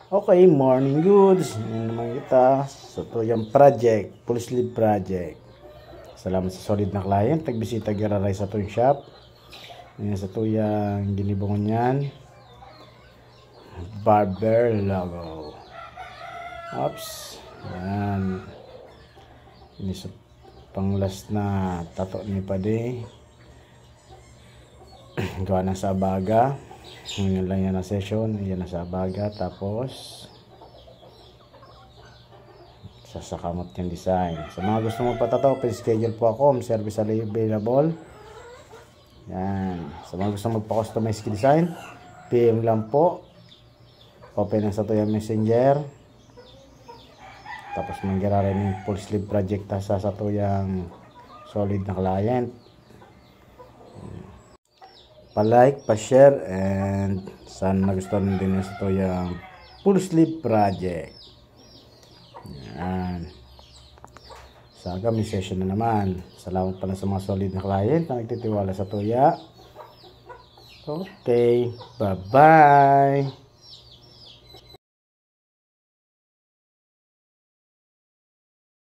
Okay, morning goods. Ngayon naman kita sa tuyang project, full sleeve project. Salamat sa solid na client. Nagbisita giraray sa tuyong shop. Ngayon sa tuyang ginibungon yan. Barber logo. Oops. Yan. Ini sa panglas na tato ni Pade. Gawa na sa baga. Ngayon lang yan na session. Yan na sa baga. Tapos sasakamot yung design. Sa mga gusto magpatato, schedule po ako. May service available. Yan. Sa mga gusto magpa-customize design, PM lang po. Open na sa tuyang messenger. Tapos mangyari ng full sleeve project sa tuyang solid na client. Pa-like, pa-share, and sana nagustuhan din sa tuyang full sleeve project. Yan. Sa kami session na naman. Salamat pala sa mga solid na client na nagtitiwala sa tuya. Okay, bye-bye.